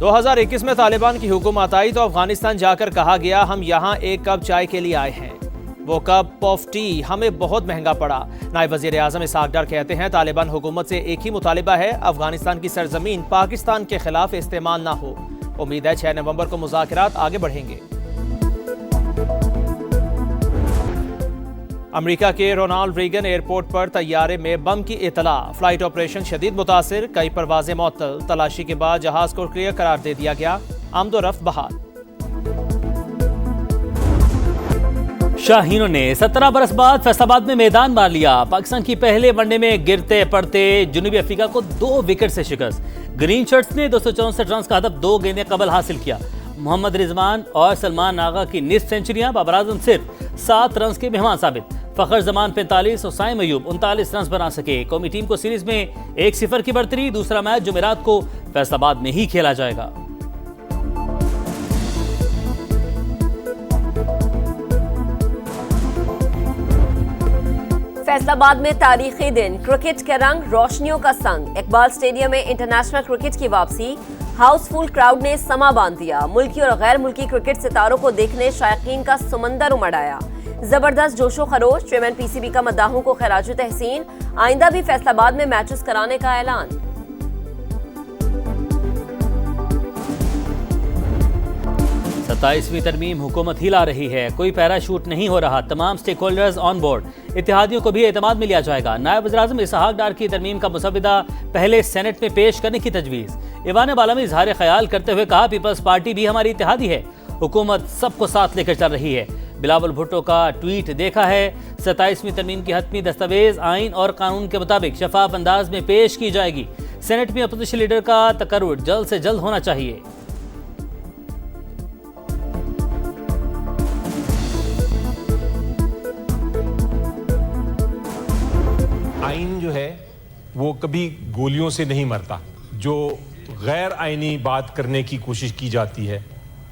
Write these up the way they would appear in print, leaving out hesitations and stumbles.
2021 में तालिबान की हुकूमत आई तो अफगानिस्तान जाकर कहा गया हम यहाँ एक कप चाय के लिए आए हैं। वो कप ऑफ टी हमें बहुत महंगा पड़ा। नायब वजीर आजम इसहाक डार कहते हैं तालिबान हुकूमत से एक ही मुतालिबा है, अफगानिस्तान की सरजमीन पाकिस्तान के खिलाफ इस्तेमाल ना हो। उम्मीद है 6 नवंबर को मुज़ाकरात आगे बढ़ेंगे। अमेरिका के रोनाल्ड रीगन एयरपोर्ट पर तैयारे में बम की इतला, फ्लाइट ऑपरेशन शदीद मुतासिर, कई परवाजें मुअत्तल। तलाशी के बाद जहाज को क्लियर करार दे दिया गया, आमदोरफ्त बहाल। शाहीनों ने 17 बरस बाद फैसलाबाद में मैदान मार लिया। पाकिस्तान की पहले वनडे में गिरते पड़ते जनूबी अफ्रीका को 2 विकेट से शिकस्त। ग्रीन शर्ट्स ने 264 रन का हदफ 2 गेंदें कबल हासिल किया। मोहम्मद रिजवान और सलमान आगा की निस्फ सेंचुरियां, बाबर आजम सिर्फ 7 रन के मेहमान साबित। फखर जमान 45 और साइम अयूब 39 रन बना सके। कौमी टीम को सीरीज में 1-0 की बढ़तरी। दूसरा मैच जुमेरात को फैसलाबाद में ही खेला जाएगा। फैसलाबाद में तारीखी दिन, क्रिकेट के रंग रोशनियों का संग। इकबाल स्टेडियम में इंटरनेशनल क्रिकेट की वापसी, हाउसफुल क्राउड ने समा बांध दिया। मुल्की और गैर मुल्की क्रिकेट सितारों को देखने शायकीन का समंदर उमड़ आया। जबरदस्त जोशो खरोश, चेयरमैन पीसीबी का मद्दाहों को खैराज तहसीन। आइंदा भी फैसलाबाद में मैचेस कराने का ऐलान। 27वीं तरमीम हुकूमत ही ला रही है, कोई पैराशूट नहीं हो रहा। तमाम स्टेक होल्डर्स ऑन बोर्ड, इत्तेहादियों को भी एतमाद में लिया जाएगा। नायब वज़ीर-ए-आज़म इसहाक डार की तरमीम का मुसव्विदा पहले सेनेट में पेश करने की तजवीज़। ईवान बाला में इजहार ख्याल करते हुए कहा पीपल्स पार्टी भी हमारी इत्तेहादी है, हुकूमत सबको साथ लेकर चल रही है। बिलावल भुट्टो का ट्वीट देखा है। 27वीं तरमीम की हतमी दस्तावेज आइन और कानून के मुताबिक शफाफ अंदाज में पेश की जाएगी। सेनेट में अपोजिशन लीडर का तकर्रुर जल्द से जल्द होना चाहिए। आइन जो है वो कभी गोलियों से नहीं मरता, जो गैर आइनी बात करने की कोशिश की जाती है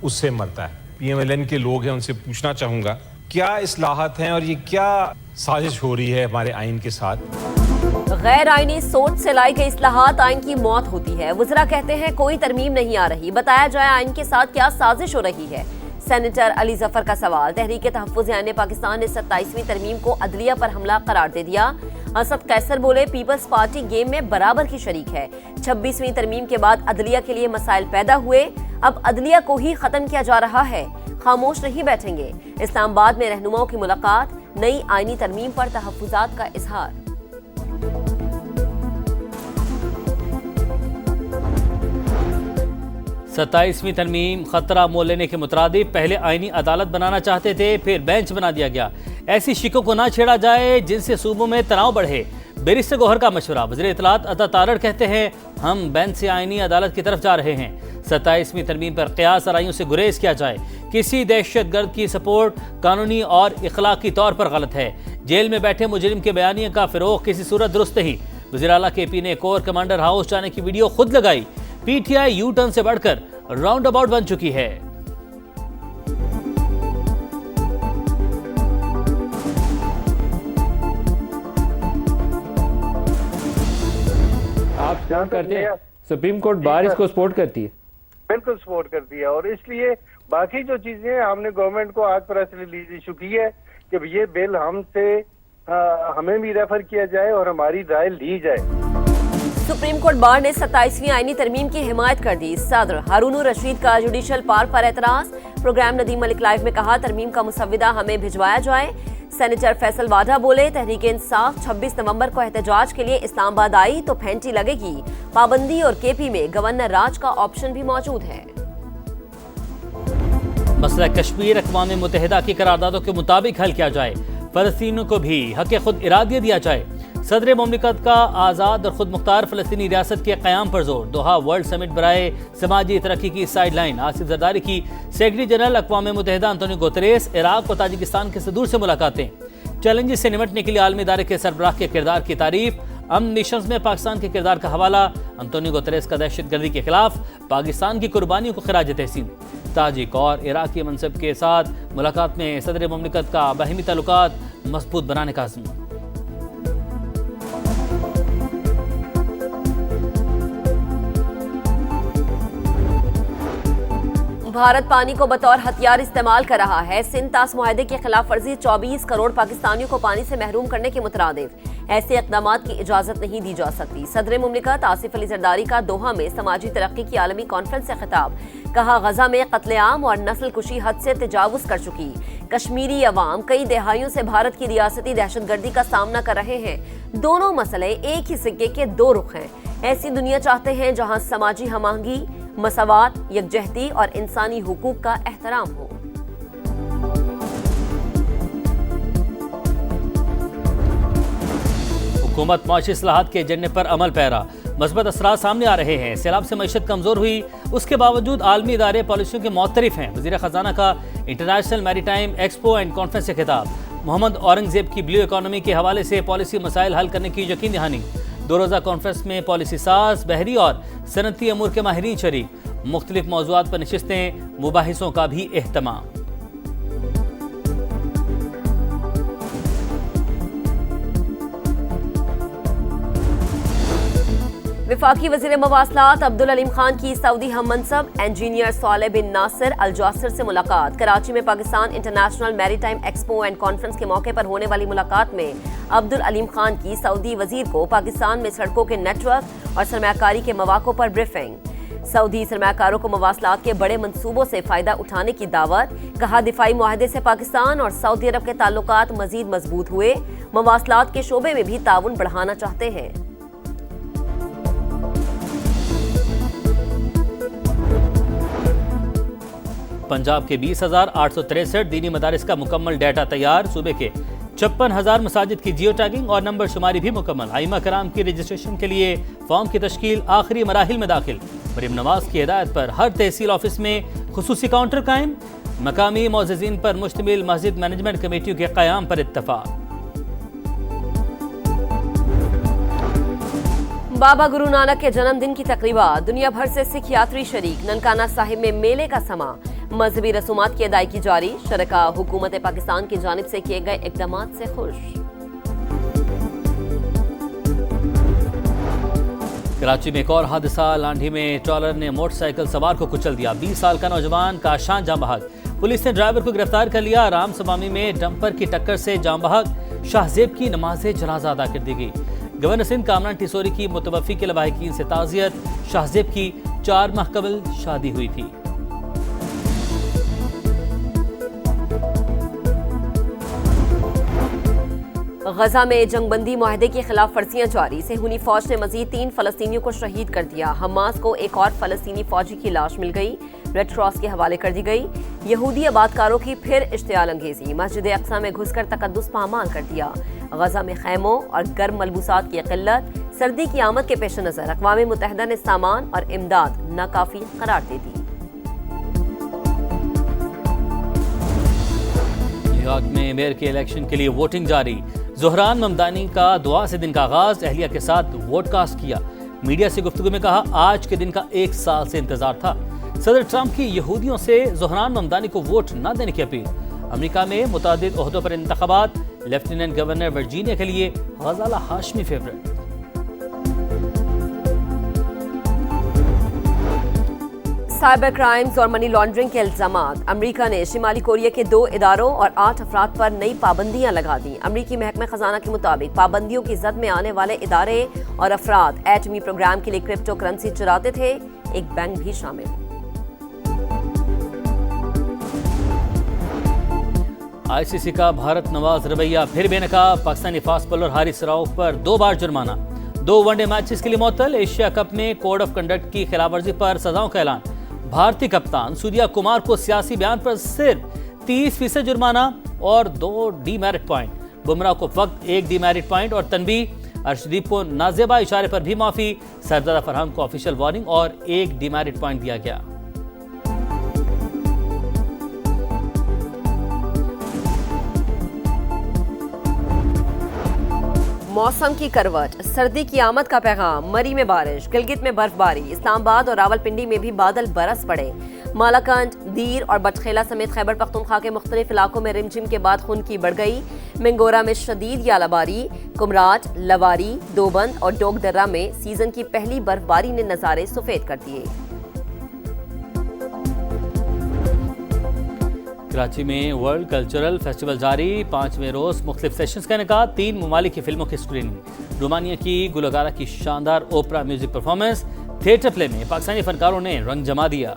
उससे मरता है। पीएमएलएन के लोग हैं, उनसे पूछना चाहूंगा क्या इस्लाहत हैं और ये क्या साजिश हो रही है हमारे आइन के साथ। गैर आइनी सोच से लाई गई इस्लाहात आइन की मौत होती है। वज़रा कहते हैं कोई तरमीम नहीं आ रही, बताया जाए आइन के साथ क्या साजिश हो रही है। सेनेटर अली जफर का सवाल, तहरीक तहफ़्फ़ुज़ आइन पाकिस्तान ने 27वीं तरमीम को अदलिया पर हमला करार दे दिया। असद कैसर बोले पीपल्स पार्टी गेम में बराबर की शरीक है। 26वीं तरमीम के बाद अदलिया के लिए मसाइल पैदा हुए, अब अदलिया को ही खत्म किया जा रहा है, खामोश नहीं बैठेंगे। इस्लामाबाद में रहनुमाओं की मुलाकात, नई आइनी तरमीम पर तहफ़्फ़ुज़ात का इजहार। सत्ताईसवीं तरमीम खतरा मोल लेने के मुताबिक पहले आइनी अदालत बनाना चाहते थे, फिर बेंच बना दिया गया। ऐसी शिकों को ना छेड़ा जाए जिनसे सूबों में तनाव बढ़े। बैरिस्टर गौहर का मशवरा, वज़ीर इत्तलात अता तारड़ कहते हैं हम बेंच से आइनी अदालत की तरफ जा रहे हैं। 27वीं तरमीम पर क़यास आराइयों से गुरेज किया जाए। किसी दहशत गर्द की सपोर्ट कानूनी और इखलाकी तौर पर गलत है। जेल में बैठे मुजरिम के बयानिया का फ़िरोग किसी सूरत दुरुस्त नहीं। वज़ीर आला KP ने कोर कमांडर हाउस जाने की वीडियो खुद लगाई। PTI यू टर्न से बढ़कर राउंड अबाउट बन चुकी है। आप सपोर्ट करते हैं, सुप्रीम कोर्ट बार इसको सपोर्ट करती है? बिल्कुल सपोर्ट करती है और इसलिए बाकी जो चीजें हमने गवर्नमेंट को आज प्रेस रिलीज इशू की है कि ये बिल हमें भी रेफर किया जाए और हमारी राय ली जाए। सुप्रीम कोर्ट बार ने 27वीं आइनी तरमीम की हिमायत कर दी। सदर हारून रशीद का जुडिशल पार्क पर एतराज। प्रोग्राम नदीम मलिक लाइव में कहा तरमीम का मुसव्विदा हमें भिजवाया जाए। सेनेटर फैसल वाडा बोले तहरीक इंसाफ 26 नवंबर को एहतजाज के लिए इस्लामाबाद आई तो फेंटी लगेगी। पाबंदी और KP में गवर्नर राज का ऑप्शन भी मौजूद है। मसला कश्मीर अक़वाम मुत्तहिदा की करारदादों के मुताबिक हल किया जाए। फ़लस्तीनियों को भी हक़ खुद इरादियत दिया जाए। सदर मुमलिकत का आज़ाद और खुद मुख्तार फ़लस्तीनी रियासत के क़याम पर जोर। दोहा वर्ल्ड समिट बराए समाजी तरक्की की साइडलाइन। आसिफ जरदारी की सेक्रेटरी जनरल अक़वाम मुत्तहिदा अंतोनियो गुतेरेस, इराक और ताजिकिस्तान के सदूर से मुलाकातें। चैलेंजेस से निमटने के लिए आलमी इदारे के सरबराह के किरदार की तारीफ। अमन मिशंस में पाकिस्तान के किरदार का हवाला। अंतोनियो गुतेरेस का दहशतगर्दी के खिलाफ पाकिस्तान की कुर्बानियों को खिराज तहसीन। ताजिक और इराकी मनसब के साथ मुलाकात में सदर मुमलिकत का बाहिमी ताल्लुकात मजबूत बनाने का अज़्म। भारत पानी को बतौर हथियार इस्तेमाल कर रहा है। सिंध तास मुआहदे की खिलाफ वर्जी 24 करोड़ पाकिस्तानियों को पानी से महरूम करने के मुतरादिफ। ऐसे इक़दामात की इजाजत नहीं दी जा सकती। सदर मुमलिकत आसिफ अली जरदारी का दोहा में समाजी तरक्की की आलमी कॉन्फ्रेंस से खिताब। कहा, गजा में कत्लेआम और नस्ल कुशी हद से तजावुज कर चुकी। कश्मीरी अवाम कई दहाइयों से भारत की रियासती दहशतगर्दी का सामना कर रहे हैं। दोनों मसले एक ही सिक्के के दो रुख हैं। ऐसी दुनिया चाहते हैं जहां समाजी हमाहंगी, मसावात, यकजहती और इंसानी हुकूक का एहतराम हो। हुकूमत माशी इस्लाहात के एजेंडे पर अमल पैरा। मस्बत असरात सामने आ रहे हैं। सैलाब से मईशत कमजोर हुई, उसके बावजूद आलमी इदारे पॉलिसियों के मुअत्तरिफ हैं। वज़ीर ख़जाना का international maritime expo and conference से खिताब। मोहम्मद औरंगजेब की ब्लू इकॉनमी के हवाले से पॉलिसी मसाइल हल करने की यकीन दहानी। 2 रोज़ा कॉन्फ्रेंस में पॉलिसी साज, बहरी और सनती अमूर के माहिरीन शरीक। मुख्तलिफ मौज़ूआत पर नशिस्तें, मुबाहिसों का भी एहतमाम। वफाकी वज़ीर मवासलात अब्दुल अलीम खान की सऊदी हम मनसब इंजीनियर सालेह बिन नासिर अल जासिर से मुलाकात। कराची में Pakistan international maritime expo and conference के मौके पर होने वाली मुलाकात में अब्दुल अलीम खान की सऊदी वजीर को पाकिस्तान में सड़कों के नेटवर्क और सरमायाकारी के मौक़ों पर ब्रीफिंग। सऊदी सरमायाकारों को मवासलात के बड़े मंसूबों से फायदा उठाने की दावत। कहा, दिफाई मुआहदे से पाकिस्तान और सऊदी अरब के ताल्लुकात मजीद मजबूत हुए। मवासलात के शोबे में भी ताउन बढ़ाना चाहते हैं। पंजाब के 20,863 दीनी मदारिस का मुकम्मल डाटा तैयार। सूबे के 56,000 मसाजिद की जियो टैगिंग और नंबर शुमारी भी मुकम्मल। आइमा कराम की रजिस्ट्रेशन के लिए फॉर्म की तश्कील आखिरी मराहिल में दाखिल। मरीम नवाज की हिदायत पर हर तहसील ऑफिस में खुसूसी काउंटर कायम। मकामी मोअज़्ज़िज़ीन पर मुश्तमिल मस्जिद मैनेजमेंट कमेटियों के क़याम पर इत्तफाक। बाबा गुरु नानक के जन्मदिन की तकरीबात। दुनिया भर से सिख यात्री शरीक। ननकाना साहिब में मेले का समा। मजहबी रसूमात की अदायगी जारी। शरका हुकूमत पाकिस्तान की जानिब से किए गए इक़दामात से खुश। कराची में एक और हादसा। लांढी में ट्रॉलर ने मोटरसाइकिल सवार को कुचल दिया। 20 साल का नौजवान काशान जाम बहक। पुलिस ने ड्राइवर को गिरफ्तार कर लिया। राम सबामी में डंपर की टक्कर से जाम बहक। शाहजेब की नमाज जनाजा अदा कर दी गई। गवर्नर सिंध कामरान टिसोरी की मुतवफ़ी के लवाहिकीन से ताज़ियत। शाहजेब की 4 माह कबल शादी हुई थी। गजा में जंगबंदी मुआहदे की खिलाफ वर्जियां जारी। सेहूनी फौज ने मजीद 3 फलस्तीनियों को शहीद कर दिया। हमास को एक और फलस्तीनी फौजी की लाश मिल गई, रेड क्रॉस के हवाले कर दी गई। यहूदी आबादकारों की फिर इश्तियाल अंगेजी। मस्जिद अक्सा में घुसकर तकद्दुस पामाल कर दिया। गजा में खैमों और गर्म मलबूसात की किल्लत। सर्दी की आमद के पेश नजर अक़वाम मुत्तहिदा ने सामान और इमदाद नाकाफी करार दे दी। न्यूयॉर्क में मेयर के इलेक्शन के लिए वोटिंग जारी। ज़ोहरान ममदानी का दुआ से दिन का आगाज। अहलिया के साथ वोट कास्ट किया। मीडिया से गुफ्तगू में कहा, आज के दिन का 1 साल से इंतजार था। सदर ट्रंप की यहूदियों से ज़ोहरान ममदानी को वोट न देने की अपील। अमेरिका में मुतादिद ओहदों पर इंतखाबात। लेफ्टिनेंट गवर्नर वर्जीनिया के लिए गजाला हाशमी फेवरेट। साइबर क्राइम्स और मनी लॉन्ड्रिंग के इल्जामात। अमेरिका ने शिमाली कोरिया के 2 इदारों और 8 अफराद पर नई पाबंदियां लगा दी। अमेरिकी महकमे खजाना के मुताबिक पाबंदियों की जद में आने वाले इदारे और अफराद एटमी प्रोग्राम के लिए क्रिप्टो करेंसी चुराते थे। एक बैंक भी शामिल। आईसीसी का भारत नवाज रवैया फिर बेनकाब। पाकिस्तानी फास्ट बॉलर हारिस रऊफ पर 2 बार जुर्माना। 2 वनडे मैचेस के लिए मुअत्तल। एशिया कप में कोड ऑफ कंडक्ट की खिलाफवर्जी पर सजाओं का ऐलान। भारतीय कप्तान सूर्या कुमार को सियासी बयान पर सिर्फ 30% जुर्माना और 2 डीमेरिट पॉइंट। बुमराह को फक्त 1 डीमेरिट पॉइंट और तनबीह। अर्शदीप को नाजेबा इशारे पर भी माफी। सरदार फरहान को ऑफिशियल वार्निंग और 1 डीमेरिट पॉइंट दिया गया। मौसम की करवट। सर्दी की आमद का पैगाम। मरी में बारिश, गिलगित में बर्फबारी। इस्लामाबाद और रावलपिंडी में भी बादल बरस पड़े। मालाकंड, दीर और बटखेला समेत खैबर पख्तूनख्वा के मुख्तलिफ इलाकों में रिमझिम के बाद खुनकी बढ़ गई। मिंगोरा में शदीद यालाबारी। कुमराट, लवारी, दोबंद और डोगदर्रा में सीजन की पहली बर्फबारी ने नजारे सफेद कर दिए। कराची में वर्ल्ड कल्चरल फेस्टिवल जारी, 5वें रोज मुख्तलिफ सेशंस का इनेकाद, 3 ममालिक की फिल्मों की स्क्रीनिंग। रोमानिया की गुलकारा की शानदार ओपरा म्यूजिक परफॉर्मेंस, थिएटर प्ले में पाकिस्तानी फनकारों ने रंग जमा दिया।